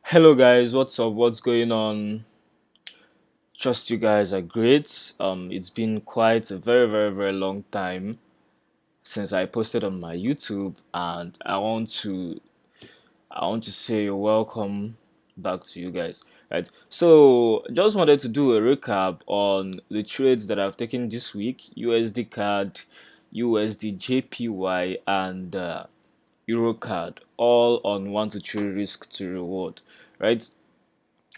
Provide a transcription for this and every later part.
Hello guys, what's up? What's going on? Trust you guys are great. It's been quite a very long time since I posted on my YouTube, and I want to say welcome back to you guys. Right. So just wanted to do a recap on the trades that I've taken this week: Usdcad, Usdjpy, and Eurocad, all on 1 to 3 risk to reward. Right.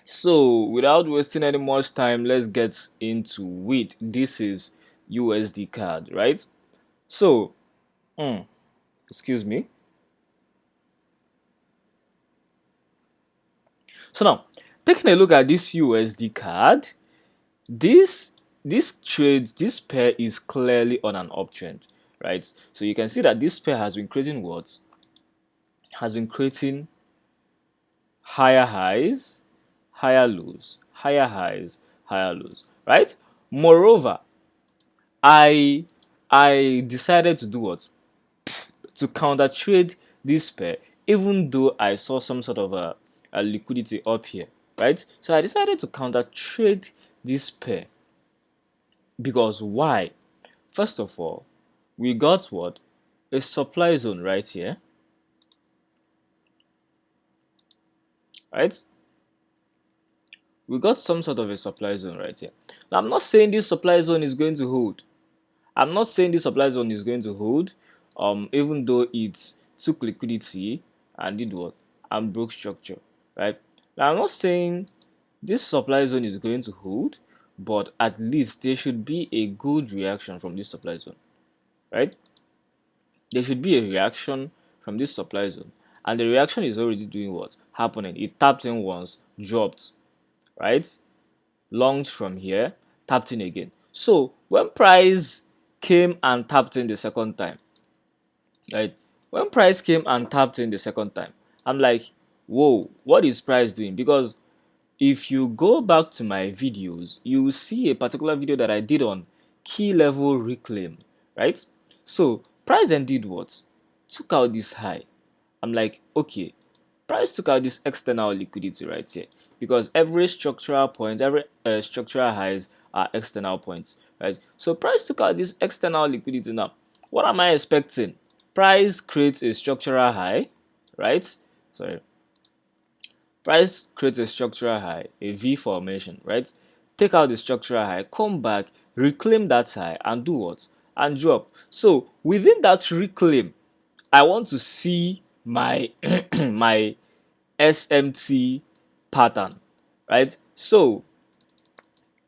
So, without wasting any much time, let's get into it. This is USD card, right? So, mm, excuse me. So now, taking a look at this USD card, this this pair is clearly on an uptrend, right? So you can see that this pair has been creating what? Has been creating higher highs, higher lows, higher highs, higher lows, right? Moreover, I I decided to do what? To counter trade this pair, even though I saw some sort of a liquidity up here, right? So I decided to counter trade this pair because why? First of all, we got what? A supply zone right here, right? We got some sort of a supply zone right here. Now, I'm not saying this supply zone is going to hold. I'm not saying this supply zone is going to hold, even though it took liquidity and did what? And broke structure, right? Now, I'm not saying this supply zone is going to hold, but at least there should be a good reaction from this supply zone, right? There should be a reaction from this supply zone, and the reaction is already doing what? Happening. It tapped in once, dropped, right? Launched from here, tapped in again. So when price came and tapped in the second time, right? When price came and tapped in the second time, I'm like, whoa, what is price doing? Because if you go back to my videos, you will see a particular video that I did on key level reclaim, right? So price then did what? Took out this high. I'm like, okay, price took out this external liquidity right here because every structural point, every structural highs are external points, right? So price took out this external liquidity. Now, what am I expecting? Price creates a structural high, right? Sorry, price creates a structural high, a V formation, right? Take out the structural high, come back, reclaim that high, and do what? And drop. So within that reclaim, I want to see my my SMT pattern, right? So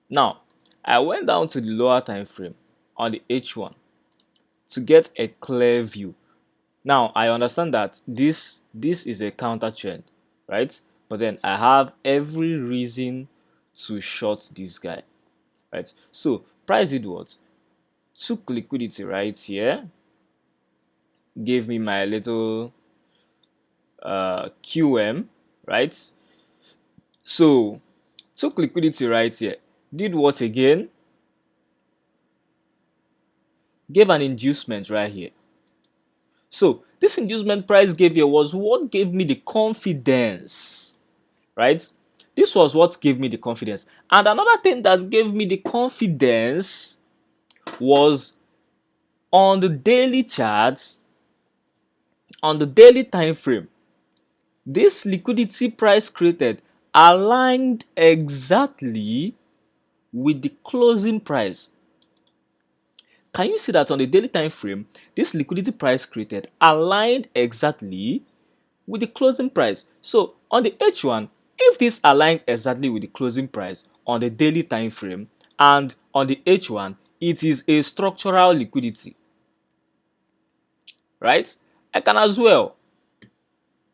now I went down to the lower time frame on the H1 to get a clear view. Now I understand that this is a counter trend, right? But then I have every reason to short this guy, right? So price did what? Took liquidity right here, gave me my little QM, right? So took liquidity right here, did what again? Gave an inducement right here. So this inducement price gave here was what gave me the confidence, right? This was what gave me the confidence. And another thing that gave me the confidence was on the daily charts, on the daily time frame. This liquidity price created aligned exactly with the closing price. Can you see that on the daily time frame, this liquidity price created aligned exactly with the closing price? So on the H1, if this aligned exactly with the closing price on the daily time frame and on the H1, it is a structural liquidity, right? I can as well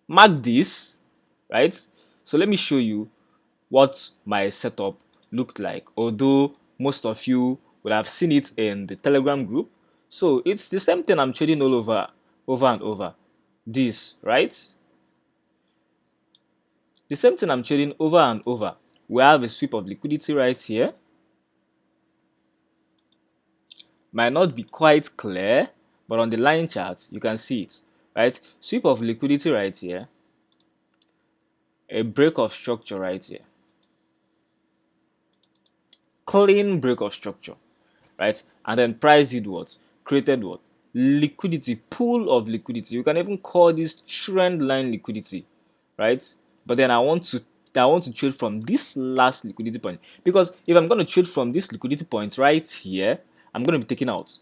mark this, right? So let me show you what my setup looked like, although most of you would have seen it in the Telegram group. So it's the same thing I'm trading all over and over. This, right? The same thing I'm trading over and over. We have a sweep of liquidity right here. Might not be quite clear, but on the line chart, you can see it, right? Sweep of liquidity right here. a break of structure right here. Clean break of structure, right? And then price did what? Created what? Liquidity, pool of liquidity. You can even call this trend line liquidity, right? But then I want to trade from this last liquidity point, because if I'm going to trade from this liquidity point right here, I'm going to be taking out,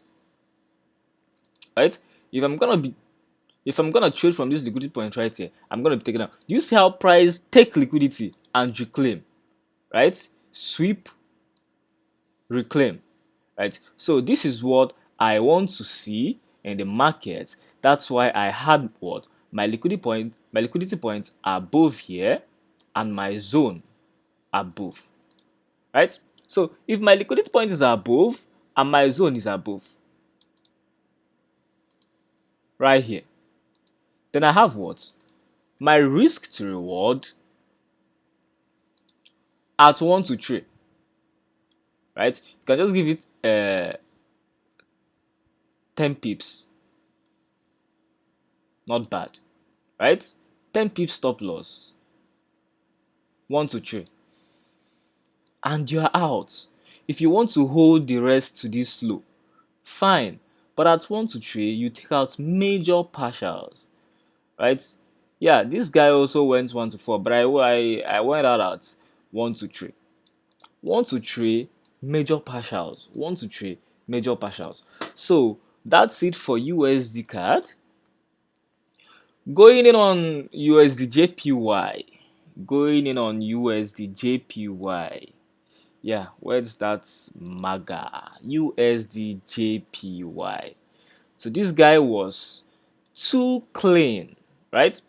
right? If I'm going to be if I'm gonna trade from this liquidity point right here, I'm gonna be taking out. Do you see how price take liquidity and reclaim, right? Sweep, reclaim, right? So this is what I want to see in the market. That's why I had what? My liquidity points are above here and my zone above, right? So if my liquidity point is above and my zone is above, right here, then I have what? My risk to reward at 1 to 3, right? You can just give it 10 pips, not bad, right? 10 pips stop loss, 1 to 3, and you're out. If you want to hold the rest to this low, fine, but at 1 to 3, you take out major partials, right? Yeah, this guy also went 1 to 4, but I went out at 1 to 3. 1 to 3, major partials. 1 to 3, major partials. So that's it for Usdcad. Going in on Usdjpy. Going in on Usdjpy. Yeah, where's that MAGA? Usdjpy. So this guy was too clean, right?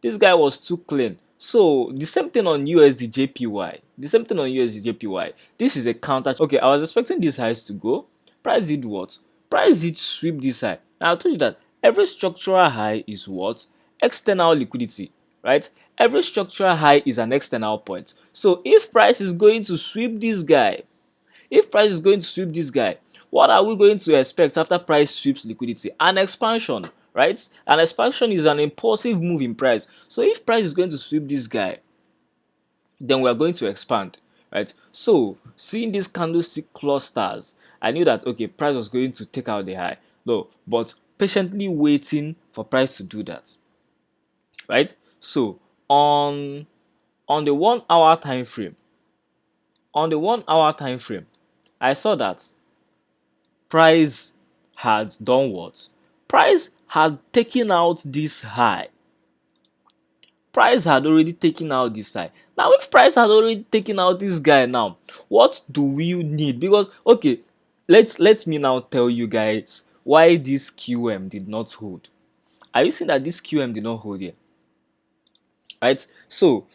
This guy was too clean. So the same thing on USDJPY. The same thing on USDJPY. This is a counter. Okay, I was expecting these highs to go. Price did what? Price did sweep this high. Now I told you that every structural high is what? External liquidity, right? Every structural high is an external point. So if price is going to sweep this guy, what are we going to expect after price sweeps liquidity? An expansion, right? An expansion is an impulsive move in price. So if price is going to sweep this guy, then we are going to expand, right? So seeing these candlestick clusters, I knew that okay, price was going to take out the high. No, but patiently waiting for price to do that, right? So on the 1 hour time frame, I saw that price had done what? Price had taken out this high. Price had already taken out this high. Now, if price had already taken out this guy now, what do we need? Because okay, let me now tell you guys why this QM did not hold. Are you seeing that this QM did not hold here? Right? So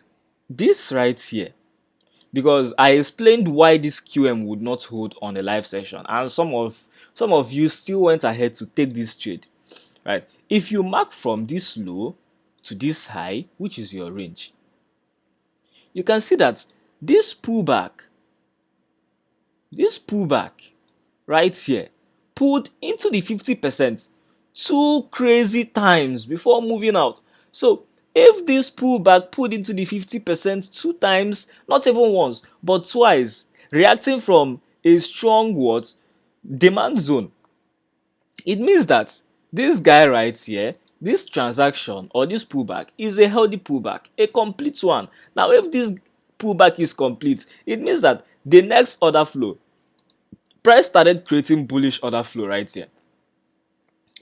this right here, because I explained why this QM would not hold on a live session, and some of you still went ahead to take this trade, right? If you mark from this low to this high, which is your range, you can see that this pullback right here pulled into the 50% 2 crazy times before moving out. So if this pullback pulled into the 50% 2 times, not even once but twice, reacting from a strong what demand zone, it means that this guy right here, this transaction or this pullback is a healthy pullback, a complete one. Now if this pullback is complete, it means that the next order flow, price started creating bullish order flow right here,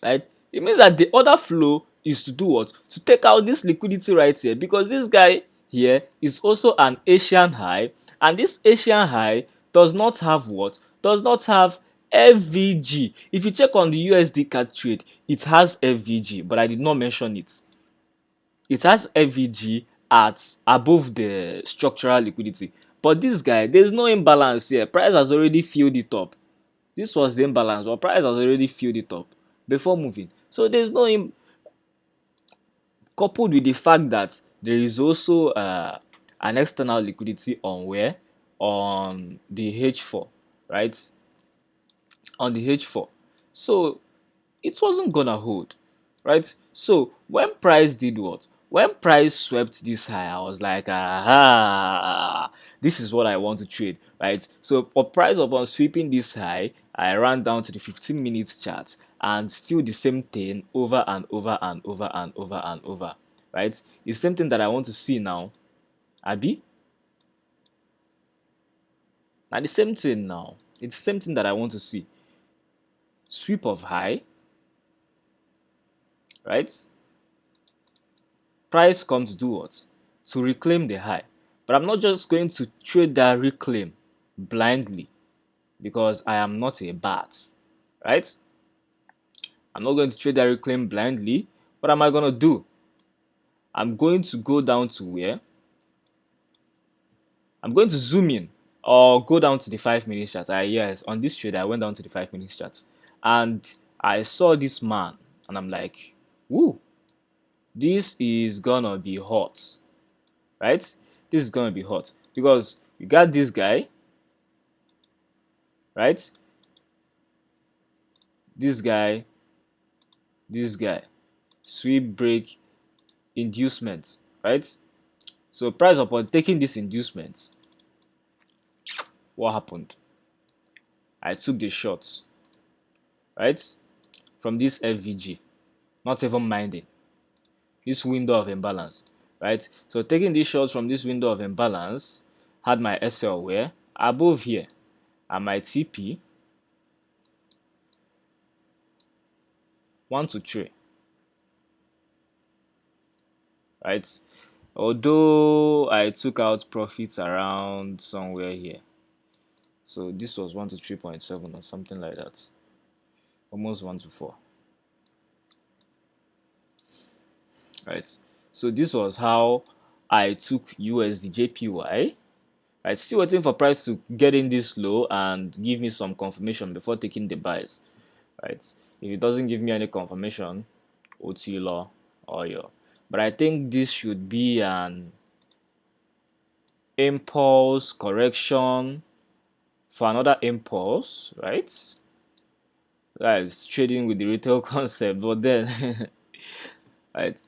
right? It means that the order flow is to do what? To take out this liquidity right here, because this guy here is also an Asian high, and this Asian high does not have what? Does not have FVG. If you check on the USDcad trade, it has FVG, but I did not mention it. It has FVG at above the structural liquidity. But this guy, there's no imbalance here. Price has already filled it up. This was the imbalance, but price has already filled it up before moving. So there's no coupled with the fact that there is also an external liquidity on where? On the H4, right? On the H4. So it wasn't gonna hold, right? So when price did what? When price swept this high, I was like, aha, this is what I want to trade, right? So for price upon sweeping this high, I ran down to the 15 minutes chart and still the same thing over and over and over and over and over, right? It's the same thing that I want to see now, Abi. Now the same thing now. It's the same thing that I want to see. Sweep of high, right? Price comes to do what? To reclaim the high. But I'm not just going to trade that reclaim blindly because I am not a bat, right? I'm not going to trade that reclaim blindly. What am I going to do? I'm going to go down to where? I'm going to zoom in or go down to the 5 minute chart. Yes, on this trade, I went down to the 5 minute chart and I saw this man and I'm like, woo, this is gonna be hot, right? This is gonna be hot because you got this guy, right? This guy, sweep break inducement, right? So price upon taking this inducement, what happened? I took the shots, right? From this FVG, not even minding this window of imbalance, right? So taking these shots from this window of imbalance, had my SL where above here and my TP 1 to 3, right? Although I took out profits around somewhere here. So this was 1 to 3.7 or something like that. Almost 1 to 4. Right. So this was how I took Usdjpy. Right. Still waiting for price to get in this low and give me some confirmation before taking the buys. Right. If it doesn't give me any confirmation, OT law or your. But I think this should be an impulse correction for another impulse, right? That is trading with the retail concept, but then, right?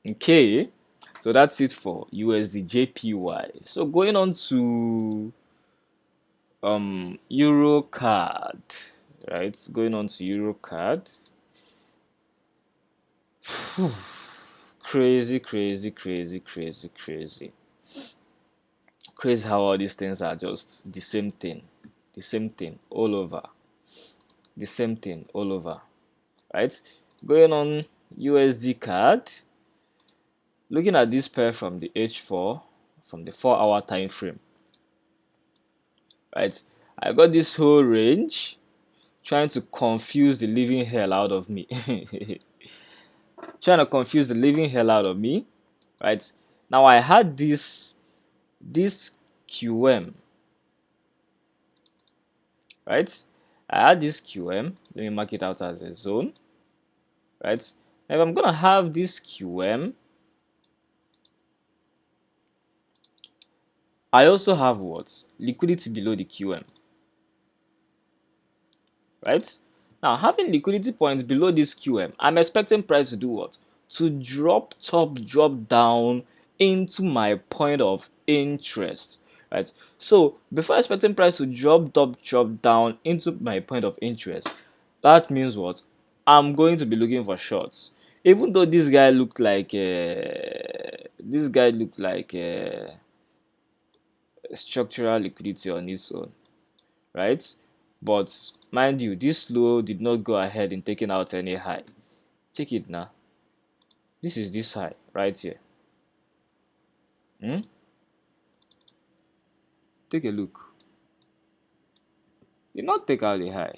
Okay, so that's it for USDJPY. So going on to Eurocad, right? Going on to Eurocad. Crazy, crazy, crazy, crazy, crazy. Crazy how all these things are just the same thing. The same thing all over. The same thing all over. Right? Going on Usdcad. Looking at this pair from the H4, from the 4-hour time frame. Right? I got this whole range trying to confuse the living hell out of me. Trying to confuse the living hell out of me. Right? Now I had this QM, right? I had this QM. Let me mark it out as a zone, right? Now if I'm gonna have this QM, I also have what? Liquidity below the QM, right? Now having liquidity points below this QM, I'm expecting price to do what? To drop top, drop down into my point of interest, right? So before expecting price to drop top, drop down into my point of interest, that means what? I'm going to be looking for shorts. Even though this guy looked like structural liquidity on its own, right? But mind you, this low did not go ahead in taking out any high. Check it now. This is this high right here. Take a look. Did not take out the high.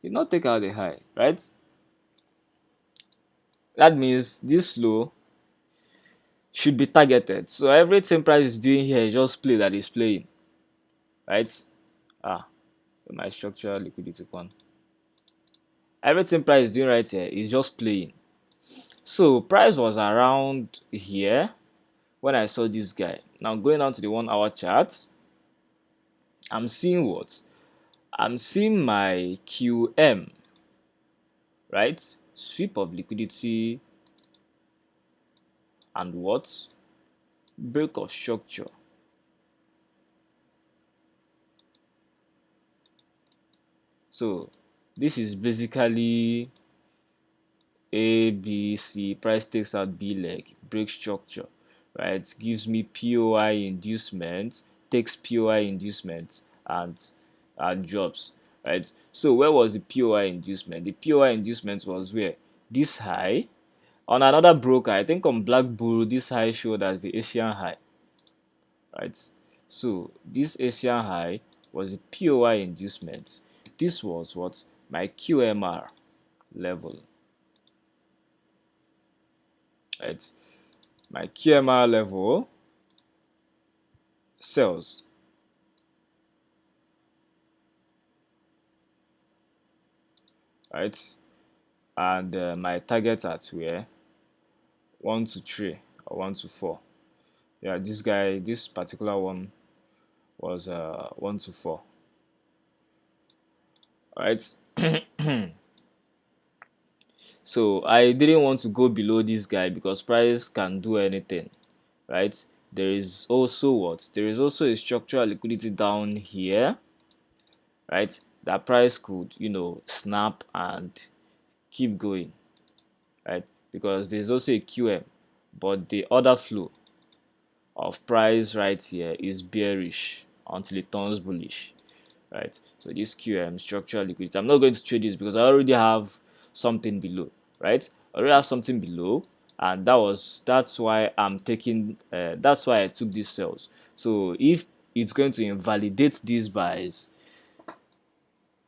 Did not take out the high, right? That means this low should be targeted. So everything price is doing here is just play that is playing, right? My structural liquidity one. Everything price is doing right here is just playing. So price was around here when I saw this guy. Now going down to the 1-hour chart, I'm seeing what? I'm seeing my QM, right? sweep of liquidity, and what? Break of structure. So this is basically A, B, C, price takes out B leg, break structure, right? Gives me POI inducement, takes POI inducement, and drops, right? So where was the POI inducement? The POI inducement was where? This high. On another broker, I think on Black Bull, this high showed as the Asian high, right? So this Asian high was a POI inducement. This was what? My QMR level, right? My QMR level sells, right? And my targets at where 1 to 3 or 1 to 4. Yeah, this particular one was 1 to 4, right? So I didn't want to go below this guy because price can do anything, right? There is also what? There is also a structural liquidity down here, right? That price could, snap and keep going, right? Because there's also a QM, but the order flow of price right here is bearish until it turns bullish, right? So this QM, structural liquidity, I'm not going to trade this because I already have something below, right? I already have something below, and that's why I'm taking that's why I took these sales. So if it's going to invalidate these buys,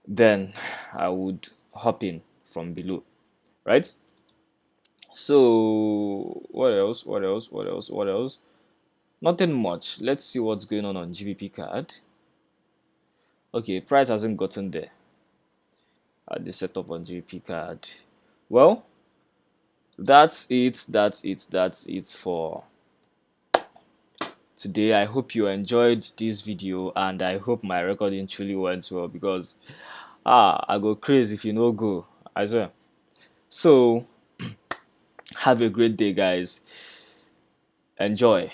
then I would hop in from below, right? So what else? What else? What else? What else? Nothing much. Let's see what's going on GBP card. Okay, price hasn't gotten there at the setup on GBP card. Well, that's it. That's it for today. I hope you enjoyed this video, and I hope my recording truly went well because I go crazy if you no go as well. So have a great day, guys. Enjoy.